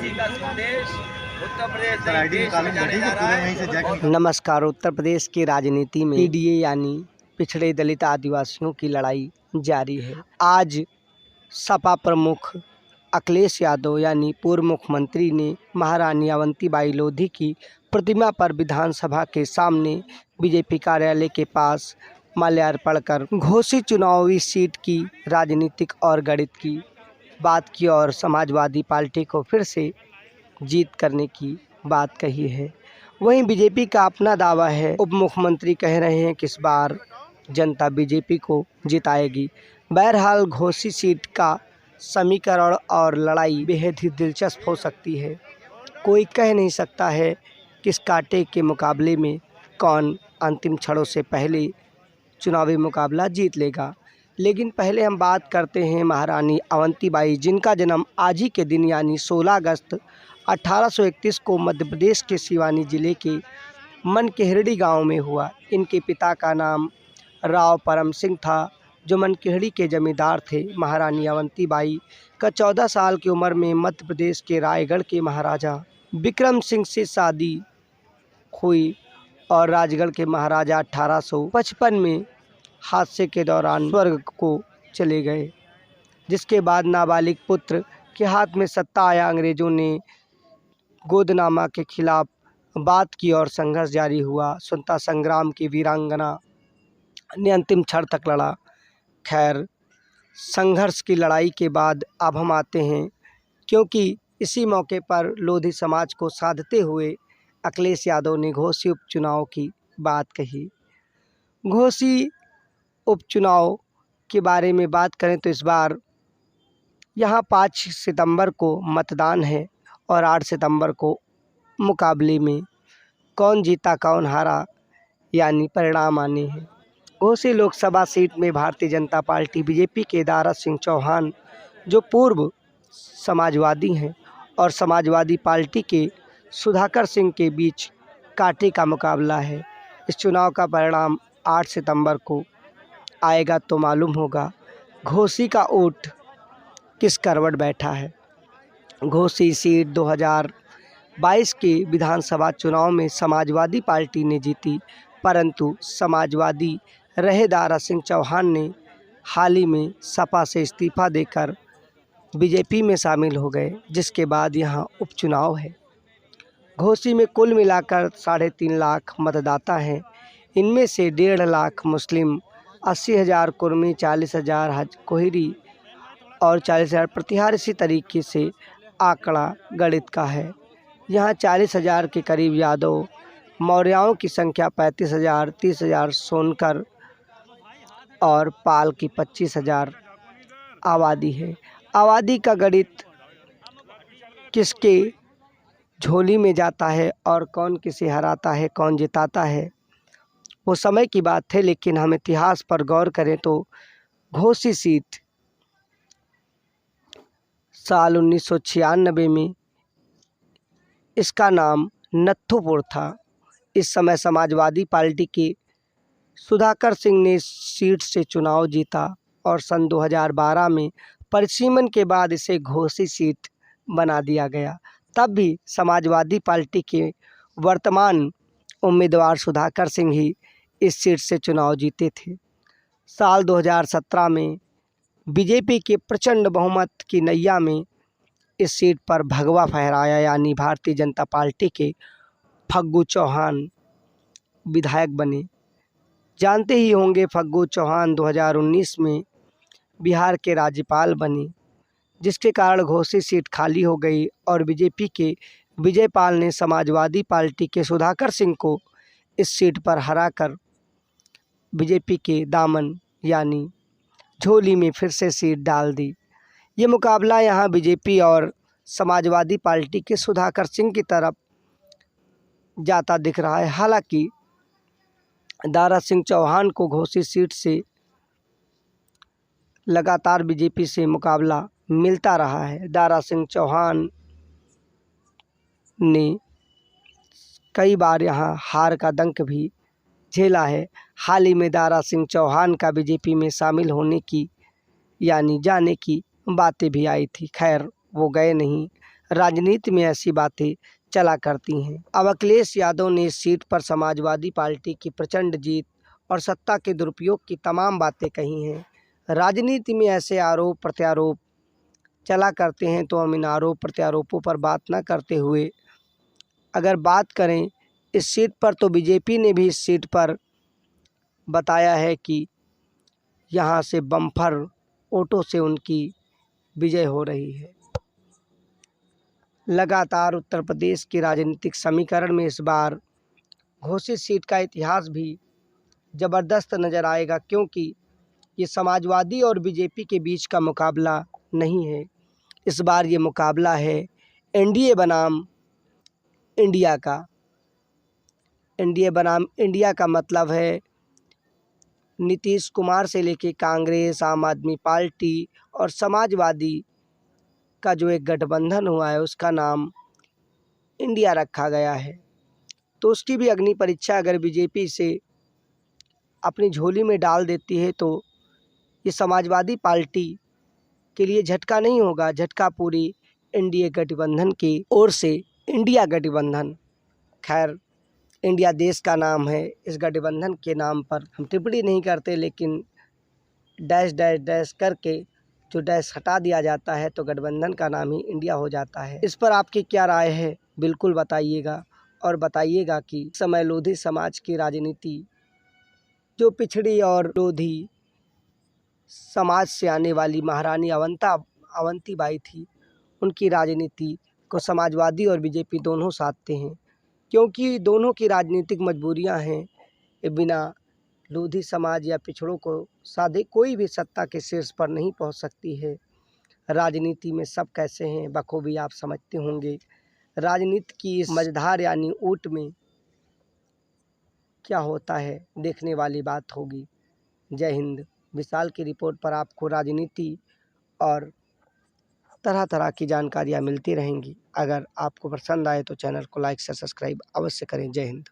का संदेश उत्तर प्रदेश देश में जाने जा रहा है। नमस्कार। उत्तर प्रदेश की राजनीति में पीडीए यानी पिछड़े दलित आदिवासियों की लड़ाई जारी है। आज सपा प्रमुख अखिलेश यादव यानी पूर्व मुख्यमंत्री ने महारानी अवंतीबाई लोधी की प्रतिमा पर विधानसभा के सामने बीजेपी कार्यालय के पास माल्यार्पण कर घोषित चुनावी सीट की राजनीतिक और गणित की बात की और समाजवादी पार्टी को फिर से जीत करने की बात कही है। वहीं बीजेपी का अपना दावा है। उप मुख्यमंत्री कह रहे हैं कि इस बार जनता बीजेपी को जिताएगी। बहरहाल घोषित सीट का समीकरण और लड़ाई बेहद ही दिलचस्प हो सकती है। कोई कह नहीं सकता है कि इस कांटे के मुकाबले में कौन अंतिम क्षणों से पहले चुनावी मुकाबला जीत लेगा। लेकिन पहले हम बात करते हैं महारानी अवंतीबाई, जिनका जन्म आज ही के दिन यानी 16 अगस्त 1831 को मध्य प्रदेश के सिवानी जिले के मनकेहड़ी गांव में हुआ। इनके पिता का नाम राव परम सिंह था, जो मनकेहड़ी के जमींदार थे। महारानी अवंतीबाई का 14 साल की उम्र में मध्य प्रदेश के रायगढ़ के महाराजा विक्रम सिंह से शादी हुई और राजगढ़ के महाराजा 1855 में हादसे के दौरान स्वर्ग को चले गए, जिसके बाद नाबालिग पुत्र के हाथ में सत्ता आया। अंग्रेजों ने गोदनामा के खिलाफ बात की और संघर्ष जारी हुआ। स्वतंत्रता संग्राम की वीरांगना ने अंतिम क्षण तक लड़ा। खैर, संघर्ष की लड़ाई के बाद अब हम आते हैं, क्योंकि इसी मौके पर लोधी समाज को साधते हुए अखिलेश यादव ने घोसी उपचुनाव की बात कही। घोसी उपचुनाव के बारे में बात करें तो इस बार यहाँ 5 सितंबर को मतदान है और 8 सितंबर को मुकाबले में कौन जीता कौन हारा यानी परिणाम आने हैं। घोसी लोकसभा सीट में भारतीय जनता पार्टी बीजेपी के दारा सिंह चौहान, जो पूर्व समाजवादी हैं, और समाजवादी पार्टी के सुधाकर सिंह के बीच कांटे का मुकाबला है। इस चुनाव का परिणाम 8 सितंबर को आएगा तो मालूम होगा घोसी का वोट किस करवट बैठा है। घोसी सीट 2022 के विधानसभा चुनाव में समाजवादी पार्टी ने जीती, परंतु समाजवादी रहे दारा सिंह चौहान ने हाल ही में सपा से इस्तीफा देकर बीजेपी में शामिल हो गए, जिसके बाद यहाँ उपचुनाव है। घोसी में कुल मिलाकर 3.5 लाख मतदाता हैं। इनमें से 1.5 लाख मुस्लिम, 80,000 कुर्मी, 40,000 हज कोहरी और 40,000 प्रतिहार। इसी तरीके से आंकड़ा गणित का है। यहाँ 40,000 के करीब यादव, मौर्यों की संख्या 35,000, 30,000 सोनकर और पाल की 25,000 आबादी है। आबादी का गणित किसके झोली में जाता है और कौन किसे हराता है, कौन जिताता है, वो समय की बात है। लेकिन हम इतिहास पर गौर करें तो घोसी सीट साल 1996 में इसका नाम नत्थूपुर था। इस समय समाजवादी पार्टी के सुधाकर सिंह ने इस सीट से चुनाव जीता और सन 2012 में परिसीमन के बाद इसे घोसी सीट बना दिया गया। तब भी समाजवादी पार्टी के वर्तमान उम्मीदवार सुधाकर सिंह ही इस सीट से चुनाव जीते थे। साल 2017 में बीजेपी के प्रचंड बहुमत की नैया में इस सीट पर भगवा फहराया, यानी भारतीय जनता पार्टी के फग्गू चौहान विधायक बने। जानते ही होंगे फग्गू चौहान 2019 में बिहार के राज्यपाल बने, जिसके कारण घोसी सीट खाली हो गई और बीजेपी के विजयपाल ने समाजवादी पार्टी के सुधाकर सिंह को इस सीट पर हराकर बीजेपी के दामन यानी झोली में फिर से सीट डाल दी। ये मुकाबला यहाँ बीजेपी और समाजवादी पार्टी के सुधाकर सिंह की तरफ जाता दिख रहा है। हालांकि दारा सिंह चौहान को घोसी सीट से लगातार बीजेपी से मुकाबला मिलता रहा है। दारा सिंह चौहान ने कई बार यहाँ हार का डंक भी झेला है। हाल ही में दारा सिंह चौहान का बीजेपी में शामिल होने की यानी जाने की बातें भी आई थी। खैर, वो गए नहीं, राजनीति में ऐसी बातें चला करती हैं। अब अखिलेश यादव ने इस सीट पर समाजवादी पार्टी की प्रचंड जीत और सत्ता के दुरुपयोग की तमाम बातें कही हैं। राजनीति में ऐसे आरोप प्रत्यारोप चला करते हैं, तो हम इन आरोप प्रत्यारोपों पर बात न करते हुए अगर बात करें इस सीट पर, तो बीजेपी ने भी इस सीट पर बताया है कि यहाँ से बम्पर वोटों से उनकी विजय हो रही है। लगातार उत्तर प्रदेश के राजनीतिक समीकरण में इस बार घोषित सीट का इतिहास भी ज़बरदस्त नज़र आएगा, क्योंकि ये समाजवादी और बीजेपी के बीच का मुकाबला नहीं है। इस बार ये मुकाबला है एनडीए बनाम इंडिया का। एनडीए बनाम इंडिया का मतलब है नीतीश कुमार से लेके कांग्रेस, आम आदमी पार्टी और समाजवादी का जो एक गठबंधन हुआ है उसका नाम इंडिया रखा गया है। तो उसकी भी अग्नि परीक्षा अगर बीजेपी से अपनी झोली में डाल देती है तो ये समाजवादी पार्टी के लिए झटका नहीं होगा, झटका पूरी एनडीए गठबंधन की ओर से। इंडिया गठबंधन, खैर इंडिया देश का नाम है, इस गठबंधन के नाम पर हम टिप्पणी नहीं करते, लेकिन डैश डैश डैश करके जो डैश हटा दिया जाता है तो गठबंधन का नाम ही इंडिया हो जाता है। इस पर आपकी क्या राय है, बिल्कुल बताइएगा। और बताइएगा कि इस समय लोधी समाज की राजनीति, जो पिछड़ी और लोधी समाज से आने वाली महारानी अवंतीबाई थी, उनकी राजनीति को समाजवादी और बीजेपी दोनों साधते हैं, क्योंकि दोनों की राजनीतिक मजबूरियां हैं। ये बिना लोधी समाज या पिछड़ों को साधे कोई भी सत्ता के शीर्ष पर नहीं पहुंच सकती है। राजनीति में सब कैसे हैं बखूबी आप समझते होंगे। राजनीति की इस मझधार यानी ऊँट में क्या होता है, देखने वाली बात होगी। जय हिंद। विशाल की रिपोर्ट पर आपको राजनीति और तरह तरह की जानकारियाँ मिलती रहेंगी। अगर आपको पसंद आए तो चैनल को लाइक से सब्सक्राइब अवश्य करें। जय हिंद।